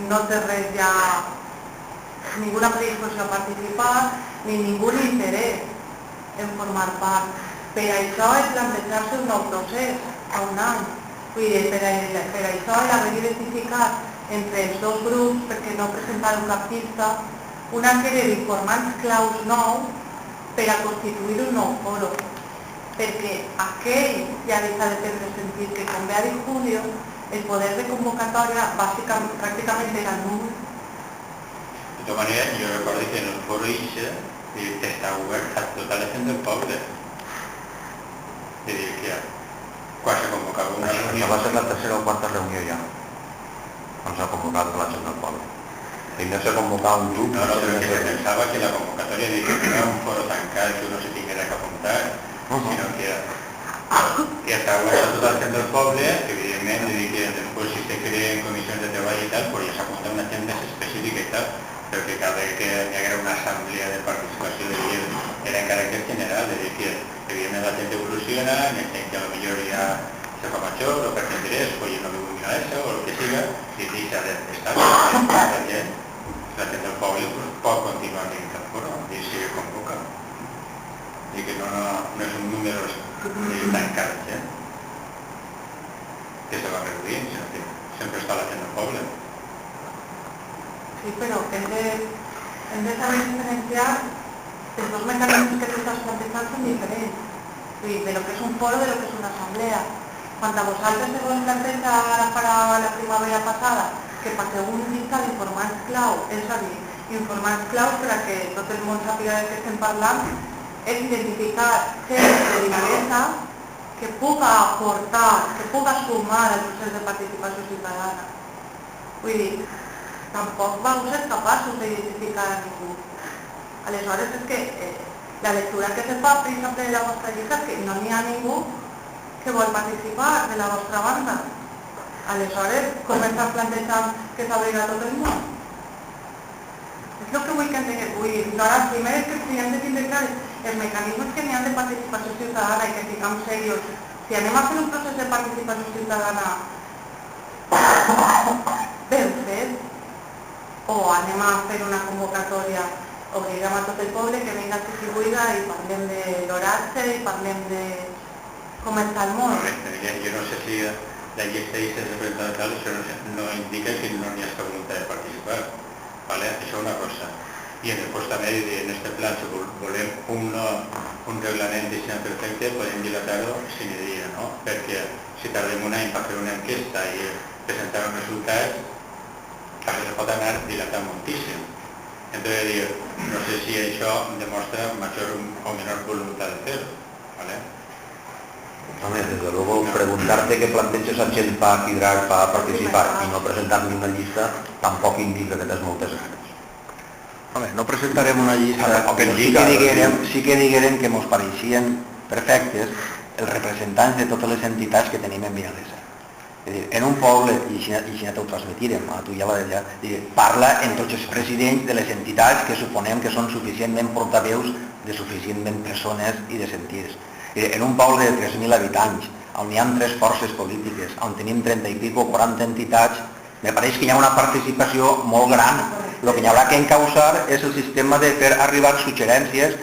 no té res ja, ninguna predisposició a participar ni ningú interès en formar part. Per això és plantejar-se un nou procés a un any. Vull dir, per això l'haver identificat entre els dos grups, perquè no presentaven cap pista, una sèrie d'informants claus nous per a constituir un nou foro. perquè aquell ja deixa de prendre sentit que com ve a dir Julio, el poder de convocatòria pràcticament era nul.
De totes maneres, jo recordo que en el foro ISE està obert a tota la gent del poble. És a dir, que quan se convocava una reunió...
Això va ser la tercera o quarta reunió ja, on s'ha convocat la gent del poble. Primer se convocava un grup...
No, però que se pensava que la convocatòria no era un foro tancat que uno se tinguera que apuntar, sinó que està obert a tota la gent del poble, que evidentment que després si se creen comissions de treball i tal, pues ja s'apunta una gent més específica i tal, però que cada vegada que hi haguera una assemblea de participació de gent era en caràcter general, és a dir, que evidentment la gent evoluciona, gent que potser ja se fa major, o per interès, o ja no viu a això, o el que siga, i deixa d'estar la gent del poble pot continuar dins del foro, i si convoca. I que no és un número tancat, que se va reduint, sinó que sempre està la gent del poble.
Sí, però hem de saber diferenciar els dos mecanismes que tu estàs plantejant són diferents. De lo que és un foro de lo que és una assemblea. Quan a vosaltres se vos planteja ara para la primavera passada que passeu un llista d'informants clau, és a dir, informants clau per a que tot el món sàpiga de què estem parlant, és identificar gent de Vinalesa que puga aportar, que puga sumar al procés de participació ciutadana. Vull dir, tampoc vau ser capaços d'identificar a ningú. Aleshores és que la lectura que se fa, per exemple, de la vostra llista és que no n'hi ha ningú que vol participar de la vostra banda. Aleshores, com estan plantejant que s'obrirà tot el món? És el que vull que entengueu. Nosaltres, primer és que hem de tindre clar els mecanismes que n'hi ha de participació ciutadana i que siguem serios. Si anem a fer un procés de participació ciutadana ben fet, o anem a fer una convocatòria, obliguem a tot el poble que venga que s'hi buida i parlem de l'oratge i parlem de com està el món.
Jo no sé si la llista ISE de representant això no indica que no n'hi ha voluntat de participar. Això és una cosa. I després també en aquest pla, si volem un reglament d'això perfecte, podem dilatar-ho sin dia, no? Perquè si tardem un any per fer una enquesta i presentar els resultats, això se pot anar dilatant moltíssim. Entonces, no sé si això demostra major o menor voluntat de fer-ho.
Hombre, desde luego, preguntarte qué planteges a gent para quedar, para participar y no presentar ni una llista tampoc indica que tens moltes ganes.
Hombre, no presentarem una llista, però sí que diguérem que ens pareixien perfectes els representants de totes les entitats que tenim en Vinalesa. És dir, en un poble, i si no t'ho transmetirem, a tu ja va d'allà, parla en tots els presidents de les entitats que suponem que són suficientment portaveus de suficientment persones i de sentirs. En un poble de 3.000 habitants, on hi ha 3 forces polítiques, on tenim 30 i pico, 40 entitats, me pareix que hi ha una participació molt gran. El que hi haurà que encausar és el sistema de fer arribar suggerències,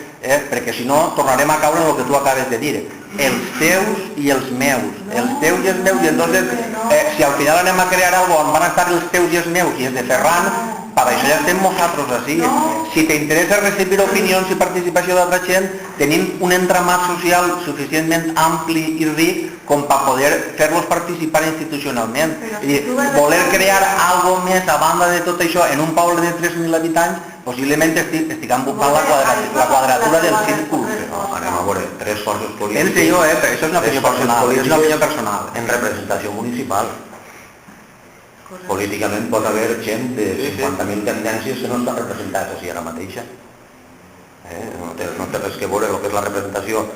perquè si no tornarem a caure en el que tu acabes de dir, els teus i els meus, els teus i els meus, i entonces si al final anem a crear alguna cosa on van estar els teus i els meus i els de Ferran, per això ja estem nosaltres així. Si t'interessa recibir opinions i participació d'altra gent, tenim un entramat social suficientment ampli i ric com per poder fer-los participar institucionalment. Voler crear alguna més a banda de tot això en un poble de 3.000 habitants, possiblement estiguem buscant la quadratura del círcul.
Anem a veure, 3 forces polítiques...
Penso jo, però això és una opinió personal.
En representació municipal. Políticament pot haver gent de 50.000 tendències que no estan representades així ara mateixa. No té res que veure el que és la representació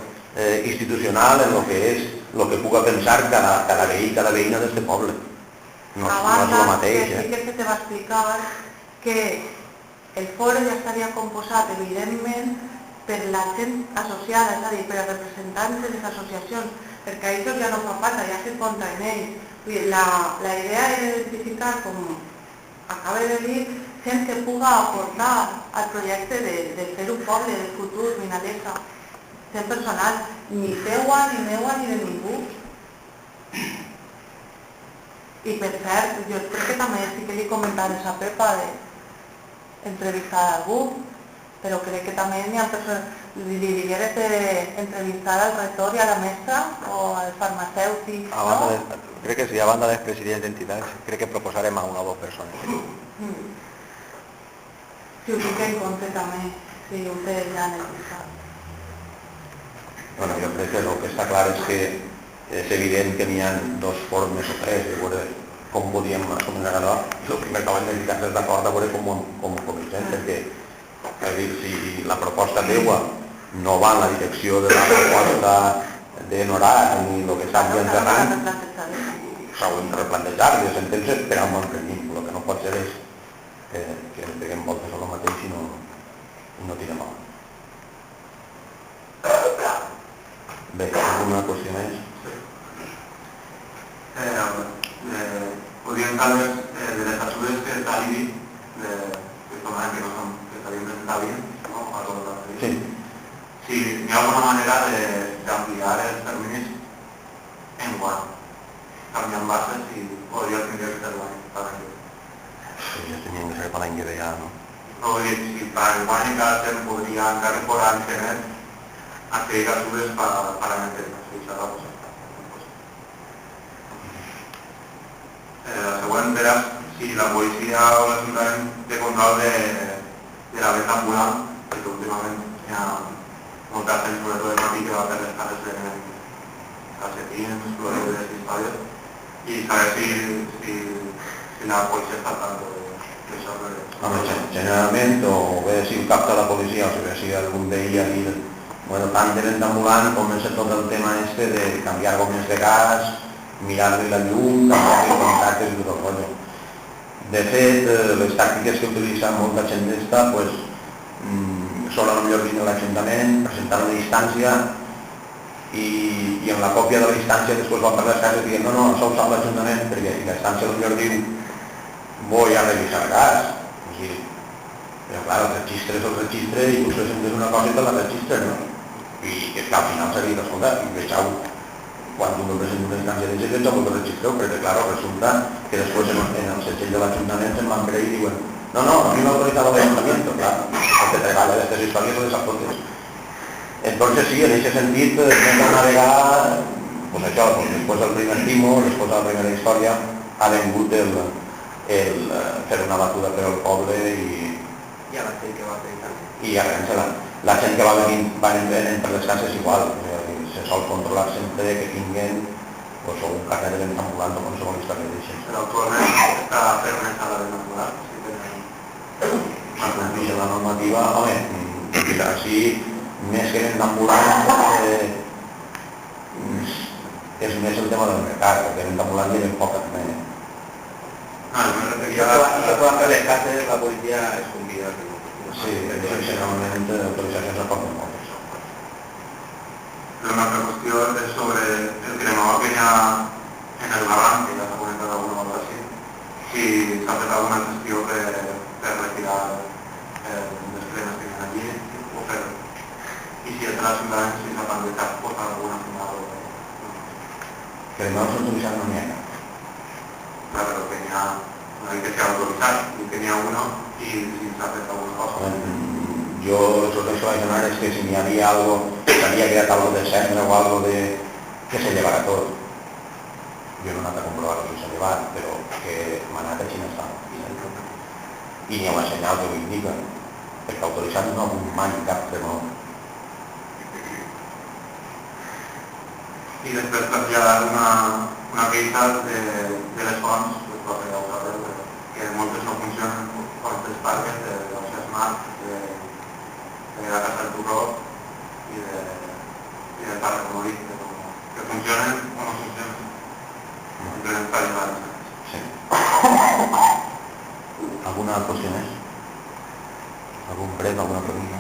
institucional en el que és el que puga pensar cada veí i cada veïna d'aquest poble. No és el mateix.
Sí que se te va explicar que el foro ja estaria composat, evidentment, per la gent associada, és a dir, per als representants de les associacions, perquè a ells ja no fa falta, ja se compta en ells. La idea és identificar, com acaba de dir, gent que puga aportar al projecte de fer un poble del futur, Vinalesa, gent personal, ni teua, ni meua, ni de ningú. I per cert, jo crec que també sí que li comentaves a Pepa d'entrevistar algú, però crec que també n'hi ha persones, li digueres d'entrevistar al rector i a la mestra o al farmacèutic, no?
Crec que sí, a banda dels presidents d'entitats, crec que proposarem a una o dues persones.
Si ho tinc en compte també, si ho té ja en el llistat.
Bueno, jo crec que el que està clar és que és evident que n'hi ha dos formes o tres de veure com podíem assumir allò, i el primer que vam dedicar-nos d'acord a veure com ho comencem, perquè és dir, si la proposta teua no va en la direcció de la proposta de Nora ni el que s'hagi enterrant, s'haurem de replantejar i de sentir-se per a un bon camí. El que no pot ser és que ens peguem voltes a lo mateix i no tirem a Bé, alguna qüestió més?
Podríem tal vez de les ajudes que està dit, que s'havien presentat bé, no? A tota la revista.
Sí.
Si hi ha alguna manera d'ampliar els terminis en guany, canviant bases i podria tindre que ser l'any.
Sí, ja tenien que ser per l'any que ve ja, no?
No vull dir, si per guany encara se podria encara por a internet acceder a ajudes para meternos, si s'ha de posar. La següent era si la policia o l'Ajuntament té control de la venda ambulant, perquè últimament hi ha molta gent, sobretot de matí, que va per les cases de calcetins, flores i històries, i saber si la policia està al tanto d'això.
Generalment, o bé si ho capta la policia o si bé si algun veí a dir tant de venda ambulant comença tot el tema de canviar gomes de gas, mirar-li la llum, canviar-li contactes i tot el rotllo. De fet, les tàctiques que utilitza molta gent d'esta són a lo millor dins de l'Ajuntament, presentar una distància i en la còpia de la distància després va per les cases dient no, això ho sap l'Ajuntament, perquè si la distància a lo millor diu voy a revisar gas, però clar, el registre i vostè sentes una cosa i te la registre, no? I és que al final s'ha dit, escolta, vegeu quan tu me presentes una instància de gent, jo ho registreu, perquè clar, resulta que després en el setxell de l'Ajuntament se'n van creure i diuen no, a mi m'ha autorizado l'Ajuntament, clar, el que treballa d'aquestes històries o de sap totes. Entonces sí, en aquest sentit, hem de navegar, doncs això, després del primer estímul, després de la primera història, ha vingut el fer una batuda per al poble
i a la gent que va venir.
I a la gent que va venir per les cases igual, se sol controlar sempre que tinguin un carnet de venda ambulant o qualsevol història d'això.
Però actualment està permesa la venda ambulant?
Si compleix la normativa, home, així, més que venda ambulant, és més el tema del mercat, perquè venda ambulant hi ha ben poca també.
I que poden fer les cases, la policia es convida.
Sí, generalment autoritzacions es porten molt.
Una altra qüestió és sobre el cremador que hi ha en el barranc, que ja s'ha comentat alguna vegada així, si s'ha fet alguna gestió per retirar les cremes que hi ha allí, i si és de l'Ajuntament, si s'ha plantejat posar alguna cremada.
Cremadors autoritzats no n'hi ha.
Clar, però que n'hi ha una que s'ha autoritzat i que n'hi ha uno i si s'ha fet alguna cosa.
Jo el que vaig anar és que si n'hi havia s'havia creat algo de cendra o algo que se llevara tot. Jo no he anat a comprovar si s'ha llevat, però que m'ha anat així no estava. I n'hi ha una senyal que ho indica, perquè autoritzat no ha hagut mai cap cremor.
I després traslladar una queixa de les fonts, que moltes no funcionen, fonts dels parques, de l'Oceà Smart, de la Casa del Turró i del Parc de Morí, que funcionen o no funcionen. Simplement per ajudar.
Sí. Alguna qüestió més? Algun prec, alguna pregunta?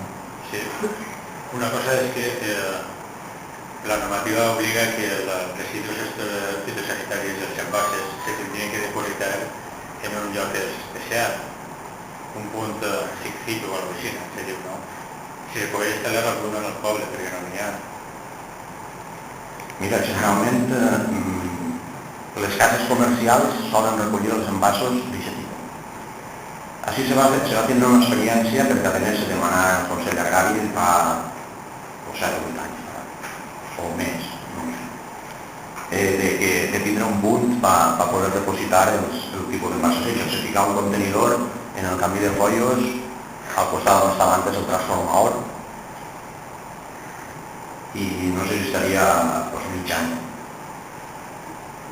Sí. Una cosa es que la normativa obliga que los residuos fitosanitarios de los envases se tendrían que depositar en un lloc especial, un punt SIC o alguna cosa així, se diu, no? Si se pogués instal·lar alguna en el poble, perquè no n'hi ha.
Mira, generalment les cases comercials solen recollir els envasos d'aquest tipus. Així se va tindre una experiència perquè a més se demana al Consell Agrari fa 7 o 8 anys o més, no sé, de tindre un punt per poder depositar el tipus d'envasos. Se fica un contenidor en el canvi de follos al costat on estava antes el transformador i no sé si estaria mig any,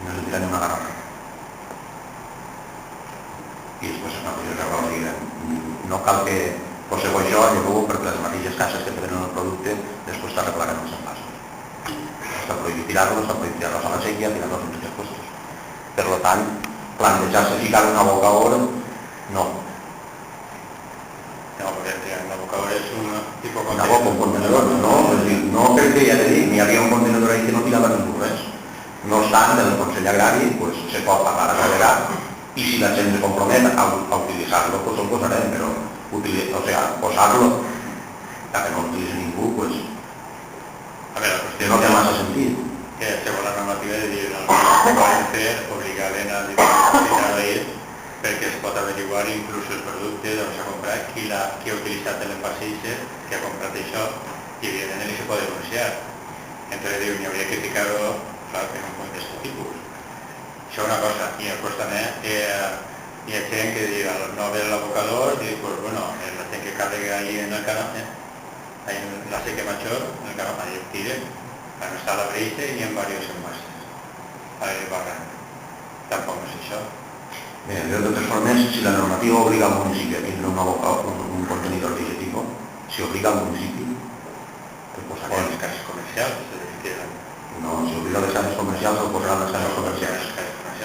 no se tira ni una garrafa. I després és una qüestió de raó, no cal que poseu això llavors perquè les mateixes caixes que tenen el producte després t'arreglaran els envasos. Està prohibit tirar-los, està prohibit tirar-los a la sèquia, tirar-los en tots els puestos. Per tant, plantejar-se ficar un abocador, no.
No, perquè un abocador és un tipus de
Un abocador, un contenedor, no perquè ja t'he dit, n'hi havia un contenedor ahí que no tirava ningú res. No obstant, el Consell Agrari se pot pagar a treballar i si la gent se compromet a utilitzar-lo, doncs el posarem, però posar-lo, ja que no l'utilitzi ningú, doncs
a veure, la qüestió
no té massa sentit.
Que segons la normativa de dir que poden fer obligaven a dir perquè es pot averiguar inclús el producte on s'ha comprat, qui ha utilitzat l'envasatge, qui ha comprat això, i evidentment se pot denunciar. Entonces diu, n'hi hauria que ficar-ho en un punt d'aquest tipus. Això és una cosa, i després també hi ha gent que diu, al no haver l'abocador, diu, pues bueno, la gent que carrega ahí en el canal, en la seca major, en el canal, ahí tiren, no està a la breixa i en diversos envasos. Ahí barran. Tampoc no és això.
Bé, de totes formes, si la normativa obliga al municipi a tindre un contenidor d'aquest tipus, si obliga al municipi, pues
O les cases comercials,
no, si obliga a les cases comercials, el posaran les cases comercials.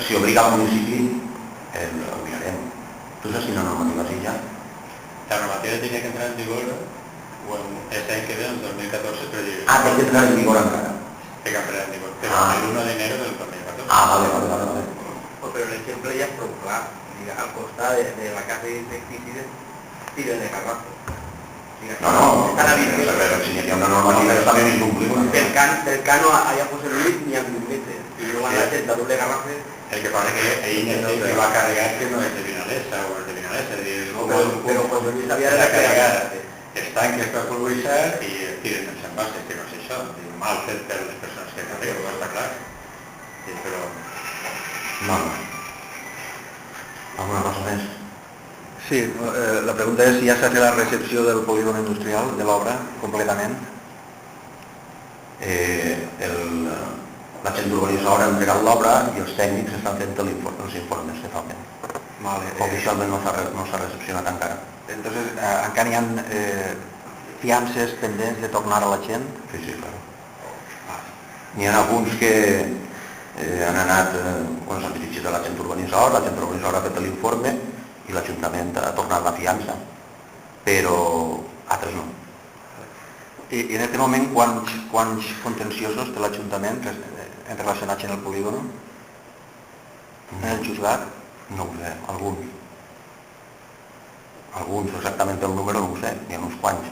Si obliga al municipi, el mirarem. Tu saps quina normativa és ja?
La normativa tenia que entrar en vigor aquest any que ve, el 2014, però diu...
Té que entrar en vigor encara.
Té que entrar en vigor, però el 1 de enero del 2014.
Vale.
Pero el ejemplo ya es prou clar. Al costat de la casa d'insecticides tiren de garrafes.
No, pero si hi ha una normativa que està ben incomplida.
El cano allá pues el Luis ni a milimetres. Y luego a la gente a doble garrafe.
El que pasa que ell que va a carregar que no és de Vinalesa o és de Vinalesa.
Pero cuando Luis había de
de
la
carregar estan que es va pulveritzar i tiren els envasos, que no és això. Mal fet per les persones que carreguen, ho està clar. Però...
No. Alguna cosa més?
Sí, la pregunta és si ja s'ha fet la recepció del polígon industrial, de l'obra, completament.
La gent urbanitzadora ha entregat l'obra i els tècnics estan fent els informes que fan. Oficialment no s'ha recepcionat encara.
Entonces, encara hi ha fiances pendents de tornar a la gent?
Sí, clar. N'hi ha alguns que han anat, quan s'han dirigit a la gent urbanitzadora ha fet l'informe i l'Ajuntament ha tornat la fiança, però altres no.
I en aquest moment quants contenciosos té l'Ajuntament relacionats amb el polígon? En el juzgat?
No ho sé, alguns, exactament el número no ho sé, n'hi ha uns quants.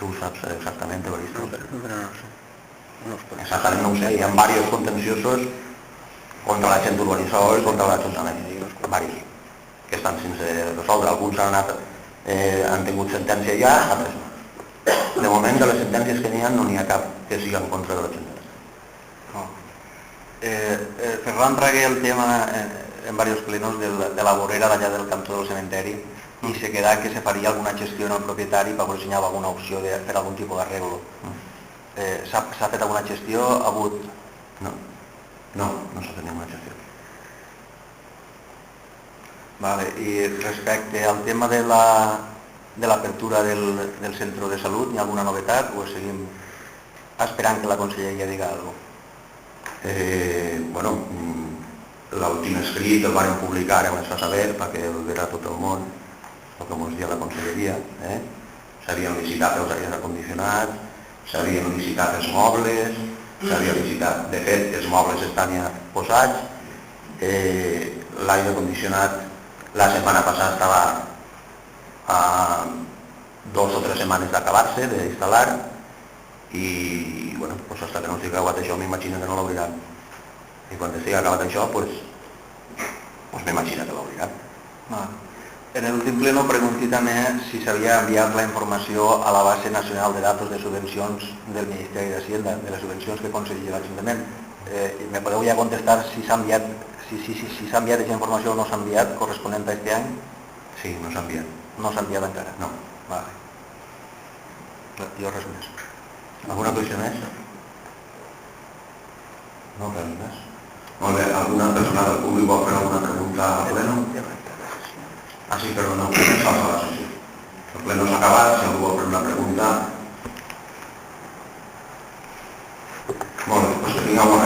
Tu ho saps exactament, Evaristo?
No sé.
Exactament no ho sé, hi ha diversos contenciosos contra la gent urbanitzadora i contra l'Ajuntament, diversos, que estan sense resoldre. Alguns han tingut sentència ja, altres no. De moment, de les sentències que n'hi ha, no n'hi ha cap que sigui en contra de l'Ajuntament.
Ferran tragué el tema en diversos plenos de la vorera d'allà del cantó del cementeri i se queda que se faria alguna gestió en el propietari per veure si hi havia alguna opció de fer algun tipus d'arreglo. S'ha fet alguna gestió? Ha hagut...
No s'ha fet ninguna gestió.
Vale. I respecte al tema de l'apertura del centre de salut, hi ha alguna novetat o seguim esperant que la conselleria diga alguna cosa?
L'últim escrit el van publicar, ens fa saber, perquè el verà tot el món, el que ens dia la conselleria. S'havien licitat els aires acondicionats, s'havien licitat els mobles, s'havia licitat, de fet, els mobles estan ja posats, l'aire acondicionat la setmana passada estava a 2 o 3 setmanes d'acabar-se, d'instal·lar, i fins que no estigui acabat això m'imagino que no l'obligaran. I quan estigui acabat això, m'imagino que l'obligaran.
En l'últim pleno pregunti també si s'havia enviat la informació a la base nacional de datos de subvencions del Ministeri d'Hacienda, de les subvencions que concedeix l'Ajuntament. Me podeu ja contestar si s'ha enviat, si s'ha enviat aquesta informació o no s'ha enviat corresponent a aquest any?
Sí, no s'ha enviat.
No s'ha enviat encara?
No.
Vale. Jo res més.
Alguna qüestió més? No, res més. Molt bé, alguna persona del públic vol fer alguna pregunta al pleno? Ah, sí, però no, comença la sessió. El pleno s'ha acabat, si algú vol fer una pregunta... Molt bé, doncs que tingueu bona